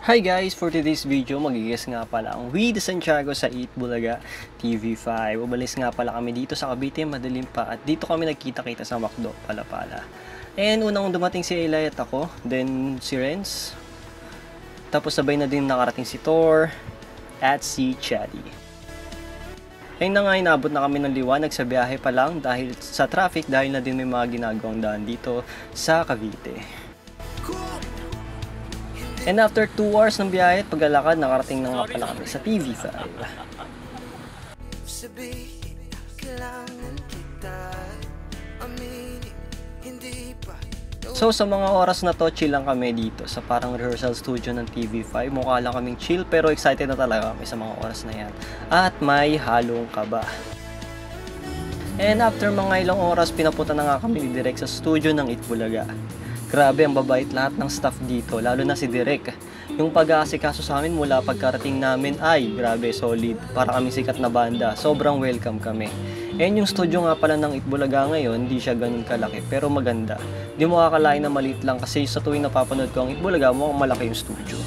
Hi guys! For today's video, magigis nga pala ang We The Santiago sa Eat Bulaga TV5. Umalis nga pala kami dito sa Cavite, madilim pa, at dito kami nagkita-kita sa McDo, Palapala. And unang dumating si Eli at ako, then si Renz. Tapos sabay na din nakarating si Thor at si Chatty. Ayun na nga, inabot na kami ng liwanag sa biyahe pa lang dahil sa traffic, dahil na din may mga ginagawang daan dito sa Cavite. And after 2 hours ng biyahe at paglalakad, nakarating na nga pala kami sa TV5. So sa mga oras na to, chill lang kami dito sa parang rehearsal studio ng TV5. Mukha lang kaming chill pero excited na talaga kami sa mga oras na yan. At may halong kaba. And after mga ilang oras, pinapunta na nga kami direct sa studio ng Eat Bulaga. Grabe, ang babait lahat ng staff dito, lalo na si Direk. Yung pag-aasikaso sa amin mula pagkarating namin ay grabe, solid. Para kami sikat na banda, sobrang welcome kami. And yung studio nga pala ng Eat Bulaga ngayon, hindi siya ganun kalaki, pero maganda. Di mo kakalain na maliit lang kasi sa tuwing napapanood ko ang Eat Bulaga, mukhang malaki yung studio.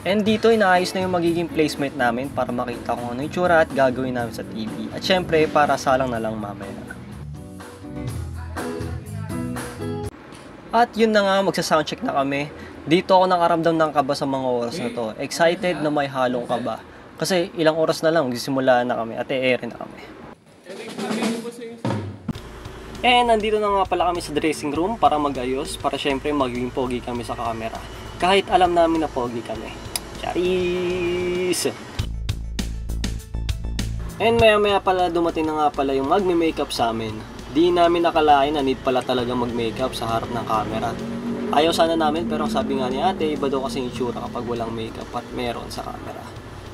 And dito, inaayos na yung magiging placement namin para makita kung ano yung tsura at gagawin namin sa TV. At syempre, para salang na lang mamaya. At yun na nga, magsa-soundcheck na kami. Dito ako nakaramdam ng kaba sa mga oras na to. Excited na may halong kaba. Kasi ilang oras na lang, magsisimula na kami at e-air na kami. And nandito na nga pala kami sa dressing room para mag-ayos. Para syempre magiging pogi kami sa camera. Kahit alam namin na pogi kami. Charis! And maya pala dumating na nga pala yung magme-makeup sa amin. Di namin nakalain na need pala talaga mag-makeup sa harap ng camera. Ayaw sana namin pero sabi nga ni ate, iba daw kasi yung itsura kapag walang makeup at meron sa camera.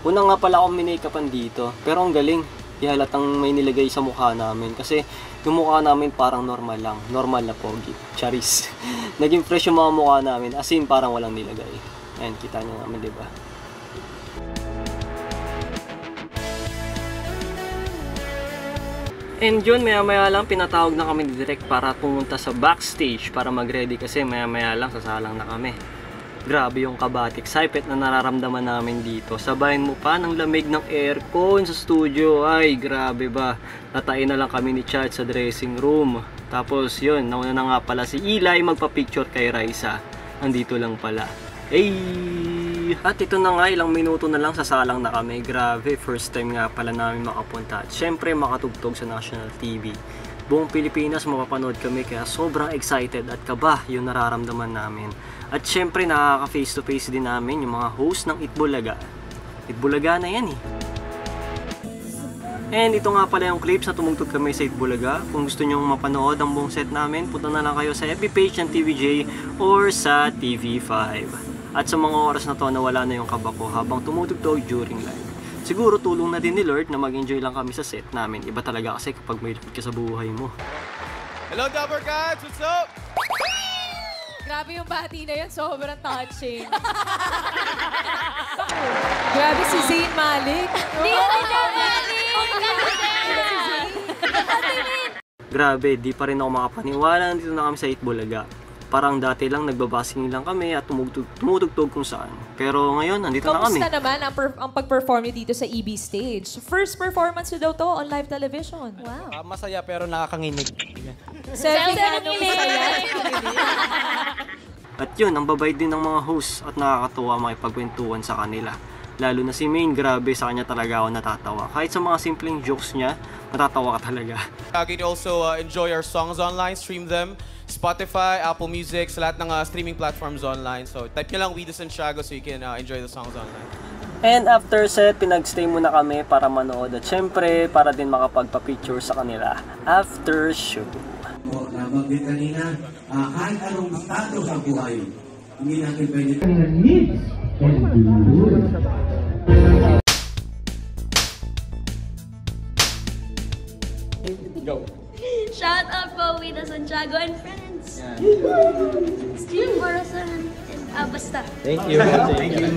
Una nga pala akong minakeupan dito pero ang galing. Di halatang may nilagay sa mukha namin kasi yung mukha namin parang normal lang. Normal na pogi. Charis. Naging fresh yung mga mukha namin as in parang walang nilagay. Ayan, kita nyo naman, diba? And yun, maya lang pinatawag na kami ni Direk para pumunta sa backstage para mag-ready kasi maya lang sasalang na kami. Grabe yung kaba at excitement na nararamdaman namin dito. Sabayin mo pa ng lamig ng aircon sa studio. Ay, grabe ba? Natain na lang kami ni Chad sa dressing room. Tapos yun, nauna na nga pala si Eli magpa-picture kay Raisa. Andito lang pala. Hey! At ito na nga, ilang minuto na lang sasalang na kami. Grabe, first time nga pala namin makapunta. At syempre makatugtog sa national TV. Buong Pilipinas mapapanood kami kaya sobrang excited at kaba yung nararamdaman namin. At syempre nakaka face to face din namin yung mga host ng Eat Bulaga. Eat Bulaga na yan eh. And ito nga pala yung clips na tumugtog kami sa Eat Bulaga. Kung gusto nyo mapanood ang buong set namin, punta na lang kayo sa FB page ng TVJ or sa TV5. At sa mga oras na to, nawala na yung kaba ko habang tumutugtog during live. Siguro tulong na din ni Lord na mag-enjoy lang kami sa set namin. Iba talaga kasi kapag may lupit ka sa buhay mo. Hello, Dapper Cats! What's up? Grabe yung bati na yun. Sobrang touching. Grabe si Zayn Malik. Hindi ko Zayn Malik! Grabe, di pa rin ako makapaniwala. Nandito na kami sa Eat Bulaga. Parang dati lang nagbabasing lang kami at tumutugtog kung saan. Pero ngayon, nandito na kami. Kamusta naman ang pag-perform niyo dito sa EB Stage? First performance niyo daw to on live television. Wow. Masaya pero nakakanginig. Selfie nga nung masaya. At yun, ang babay din ng mga hosts at nakakatuwa makipagkwentuhan sa kanila. Lalo na si Main, grabe sa kanya talaga ako natatawa. Kahit sa mga simpleng jokes niya, matatawa ka talaga. You can also enjoy our songs online, stream them. Spotify, Apple Music, sa lahat ng streaming platforms online. So type nyo lang We The Santiago so you can enjoy the songs online. And after set, pinag-stay muna kami para manood at syempre para din makapagpa-picture sa kanila after show. Nabanggit kanina, kahit anong status ang buhay, hindi natin pwede kanina needs and good. Go! Shout out po with the Santiago and friends. Steve Borasan and basta. Thank you. Thank you.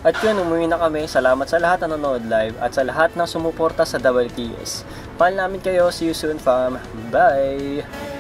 At yun, umuwi na kami. Salamat sa lahat na nanonood live at sa lahat ng sumuporta sa WTS. Mahal namin kayo. See you soon, fam. Bye!